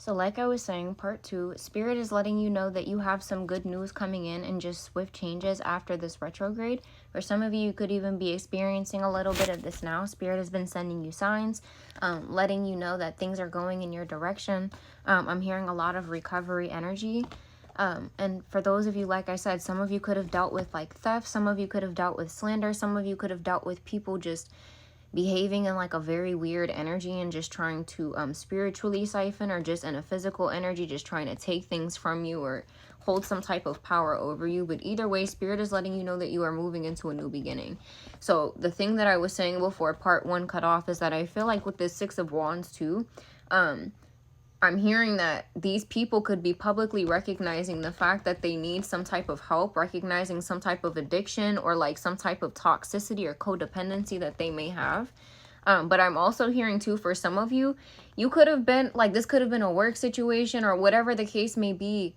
So like I was saying, part 2, Spirit is letting you know that you have some good news coming in and just swift changes after this retrograde. For some of you could even be experiencing a little bit of this now. Spirit has been sending you signs, letting you know that things are going in your direction. I'm hearing a lot of recovery energy. And for those of you, like I said, some of you could have dealt with like theft. Some of you could have dealt with slander. Some of you could have dealt with people just behaving in like a very weird energy and just trying to spiritually siphon, or just in a physical energy, just trying to take things from you or hold some type of power over you. But either way, Spirit is letting you know that you are moving into a new beginning. So the thing that I was saying before part 1 cut off is that I feel like with this 6 of Wands too, I'm hearing that these people could be publicly recognizing the fact that they need some type of help, recognizing some type of addiction or like some type of toxicity or codependency that they may have. But I'm also hearing too, for some of you, you could have been like, this could have been a work situation or whatever the case may be.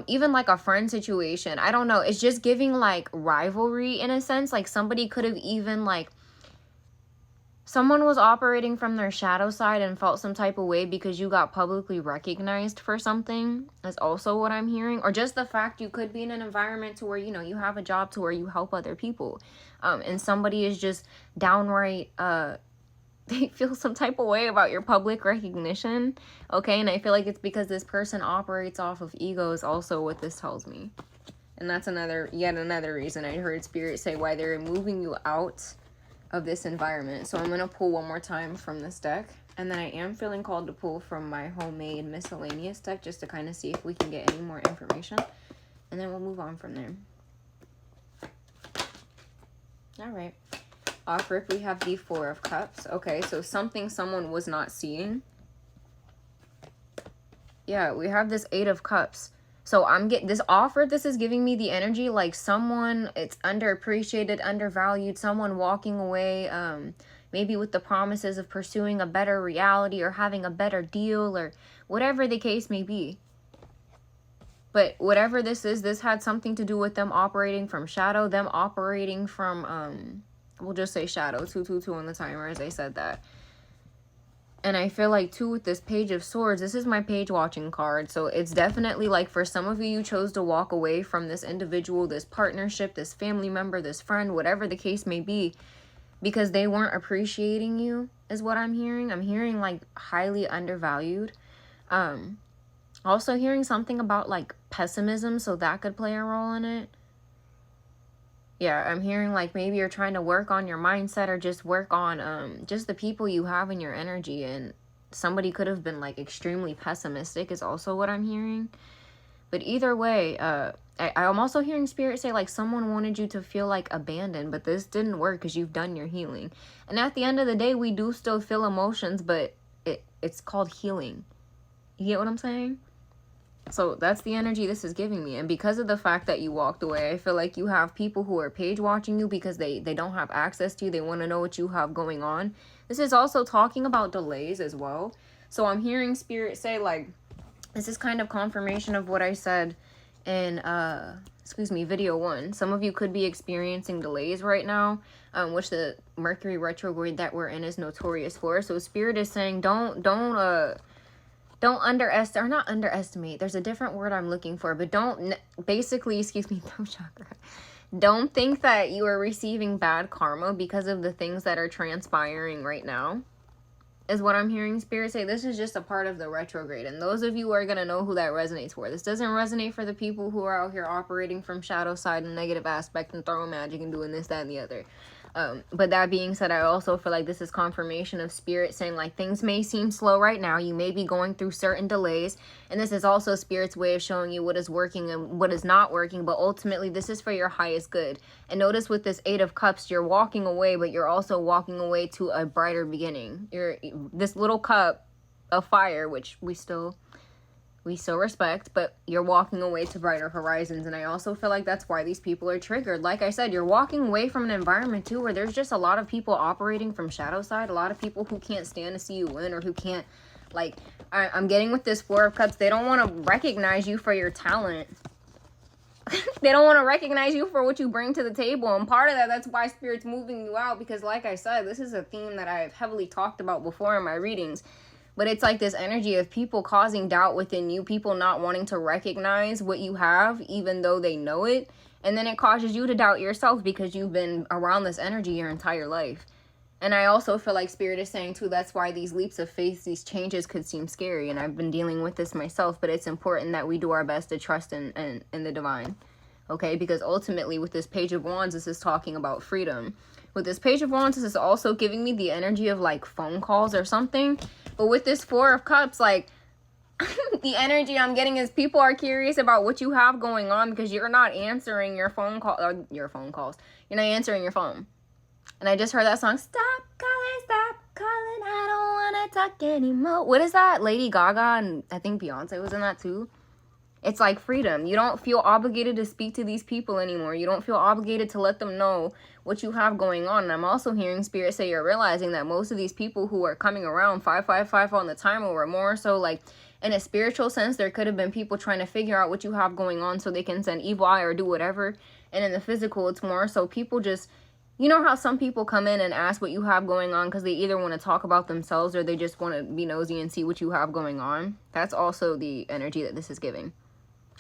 Even like a friend situation. I don't know. It's just giving like rivalry in a sense. Like somebody could have even like, someone was operating from their shadow side and felt some type of way because you got publicly recognized for something. That's also what I'm hearing. Or just the fact you could be in an environment to where, you know, you have a job to where you help other people. And somebody is just downright, they feel some type of way about your public recognition. Okay, and I feel like it's because this person operates off of ego is also what this tells me. And that's yet another reason I heard Spirit say why they're moving you out of this environment. So I'm going to pull one more time from this deck, and then I am feeling called to pull from my homemade miscellaneous deck just to kind of see if we can get any more information, and then we'll move on from there. All right, off rip we have the 4 of Cups. Okay, so something someone was not seeing. Yeah, we have this 8 of Cups. So I'm getting this offer. This is giving me the energy like someone, it's underappreciated, undervalued, someone walking away, maybe with the promises of pursuing a better reality or having a better deal or whatever the case may be. But whatever this is, this had something to do with them operating from shadow, them operating from, we'll just say shadow, 222 on the timer as I said that. And I feel like too with this Page of Swords, this is my page watching card. So it's definitely like for some of you, you chose to walk away from this individual, this partnership, this family member, this friend, whatever the case may be, because they weren't appreciating you is what I'm hearing. I'm hearing like highly undervalued. Also hearing something about like pessimism. So that could play a role in it. Yeah, I'm hearing like maybe you're trying to work on your mindset or just work on just the people you have in your energy, and somebody could have been like extremely pessimistic is also what I'm hearing. But either way, I'm also hearing Spirit say like someone wanted you to feel like abandoned, but this didn't work because you've done your healing. And at the end of the day, we do still feel emotions, but it's called healing. You get what I'm saying? So that's the energy this is giving me. And because of the fact that you walked away, I feel like you have people who are page watching you because they don't have access to you. They want to know what you have going on. This is also talking about delays as well. So I'm hearing Spirit say like, this is kind of confirmation of what I said in, video 1. Some of you could be experiencing delays right now, which the Mercury retrograde that we're in is notorious for. So Spirit is saying don't underestimate, or not underestimate, there's a different word I'm looking for, but don't don't think that you are receiving bad karma because of the things that are transpiring right now, is what I'm hearing Spirit say. This is just a part of the retrograde, and those of you are going to know who that resonates for. This doesn't resonate for the people who are out here operating from shadow side and negative aspect and throwing magic and doing this, that, and the other. But that being said, I also feel like this is confirmation of Spirit saying like things may seem slow right now. You may be going through certain delays. And this is also Spirit's way of showing you what is working and what is not working. But ultimately, this is for your highest good. And notice with this 8 of Cups, you're walking away, but you're also walking away to a brighter beginning. This little cup of fire, which we still respect, but you're walking away to brighter horizons. And I also feel like that's why these people are triggered. Like I said, you're walking away from an environment too where there's just a lot of people operating from shadow side, a lot of people who can't stand to see you win, or who can't, like, I'm getting with this 4 of Cups, they don't want to recognize you for your talent. They don't want to recognize you for what you bring to the table. And part of that's why Spirit's moving you out, because like I said, this is a theme that I've heavily talked about before in my readings. But it's like this energy of people causing doubt within you, people not wanting to recognize what you have, even though they know it. And then it causes you to doubt yourself because you've been around this energy your entire life. And I also feel like Spirit is saying too, that's why these leaps of faith, these changes could seem scary. And I've been dealing with this myself, but it's important that we do our best to trust in the divine. Okay, because ultimately with this Page of Wands, this is talking about freedom. With this Page of Wands, this is also giving me the energy of like phone calls or something. But with this Four of Cups, like the energy I'm getting is people are curious about what you have going on because you're not answering your phone call or your phone calls. You're not answering your phone. And I just heard that song, stop calling, I don't want to talk anymore. What is that? Lady Gaga, and I think Beyonce was in that too. It's like freedom. You don't feel obligated to speak to these people anymore. You don't feel obligated to let them know what you have going on. And I'm also hearing Spirit say you're realizing that most of these people who are coming around 555 on the timer were more so like in a spiritual sense. There could have been people trying to figure out what you have going on so they can send evil eye or do whatever. And in the physical, it's more so people just... You know how some people come in and ask what you have going on because they either want to talk about themselves or they just want to be nosy and see what you have going on? That's also the energy that this is giving.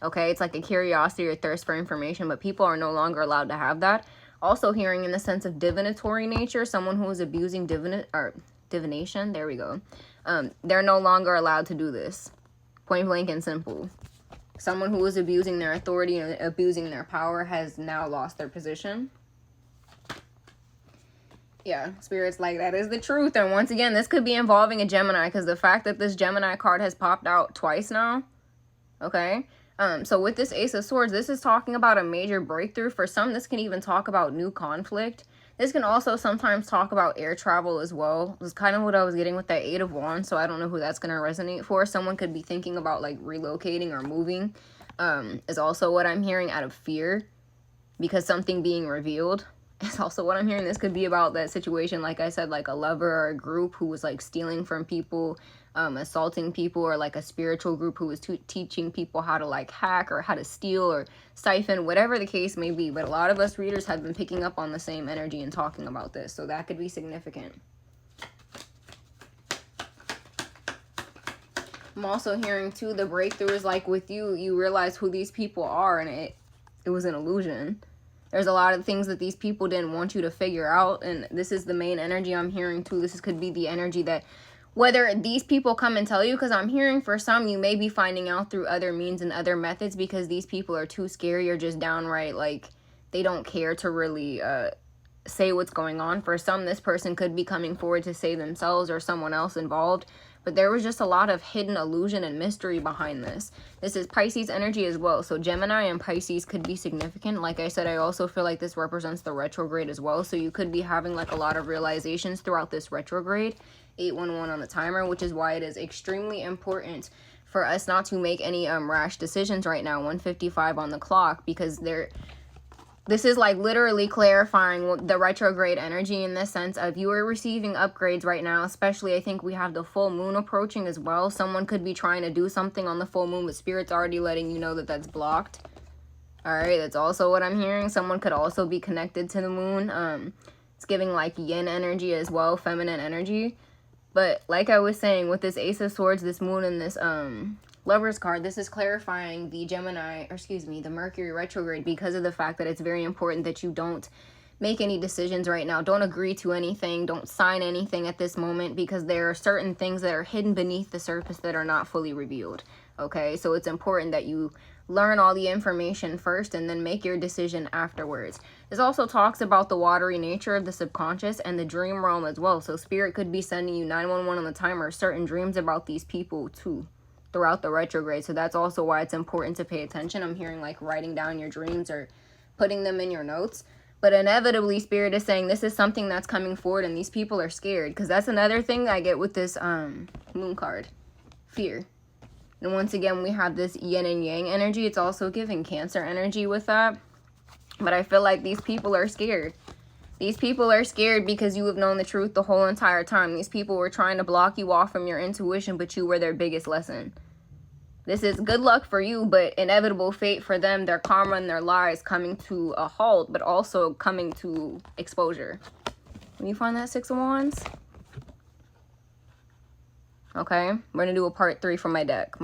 Okay, it's like a curiosity or thirst for information, but people are no longer allowed to have that. Also hearing in the sense of divinatory nature, someone who is abusing divination, there we go. They're no longer allowed to do this. Point blank and simple. Someone who is abusing their authority and abusing their power has now lost their position. Yeah, Spirit's like, that is the truth. And once again, this could be involving a Gemini because the fact that this Gemini card has popped out twice now. Okay. So with this Ace of Swords, this is talking about a major breakthrough. For some, this can even talk about new conflict. This can also sometimes talk about air travel as well. This is kind of what I was getting with that Eight of Wands. So I don't know who that's going to resonate for. Someone could be thinking about like relocating or moving. Is also what I'm hearing out of fear because something being revealed. It's also what I'm hearing. This could be about that situation, like I said, like a lover or a group who was like stealing from people, assaulting people, or like a spiritual group who was teaching people how to like hack or how to steal or siphon, whatever the case may be. But a lot of us readers have been picking up on the same energy and talking about this, so that could be significant. I'm also hearing too, the breakthrough is like with you realize who these people are, and it was an illusion. There's a lot of things that these people didn't want you to figure out, and this is the main energy I'm hearing too. This could be the energy that whether these people come and tell you, because I'm hearing for some you may be finding out through other means and other methods because these people are too scary or just downright like they don't care to really say what's going on. For some, this person could be coming forward to say themselves or someone else involved. But there was just a lot of hidden illusion and mystery behind this. This is Pisces energy as well. So Gemini and Pisces could be significant. Like I said, I also feel like this represents the retrograde as well. So you could be having like a lot of realizations throughout this retrograde. 811 on the timer, which is why it is extremely important for us not to make any rash decisions right now. 1:55 on the clock, because this is like literally clarifying the retrograde energy in the sense of you are receiving upgrades right now. Especially, I think we have the full moon approaching as well. Someone could be trying to do something on the full moon, but Spirit's already letting you know that that's blocked. All right, that's also what I'm hearing. Someone could also be connected to the moon. It's giving like yin energy as well, feminine energy. But like I was saying, with this Ace of Swords, this moon, and this Lover's card, this is clarifying the the Mercury retrograde, because of the fact that it's very important that you don't make any decisions right now. Don't agree to anything. Don't sign anything at this moment, because there are certain things that are hidden beneath the surface that are not fully revealed. Okay, so it's important that you learn all the information first and then make your decision afterwards. This also talks about the watery nature of the subconscious and the dream realm as well. So Spirit could be sending you 911 on the timer, certain dreams about these people too, throughout the retrograde. So that's also why it's important to pay attention. I'm hearing like writing down your dreams or putting them in your notes. But inevitably, Spirit is saying this is something that's coming forward and these people are scared, because that's another thing I get with this moon card. Fear. And once again, we have this yin and yang energy. It's also giving Cancer energy with that. But I feel like these people are scared. These people are scared because you have known the truth the whole entire time. These people were trying to block you off from your intuition, but you were their biggest lesson. This is good luck for you, but inevitable fate for them, their karma and their lies coming to a halt, but also coming to exposure. When you find that Six of Wands? okay? We're gonna do a part 3 for my deck.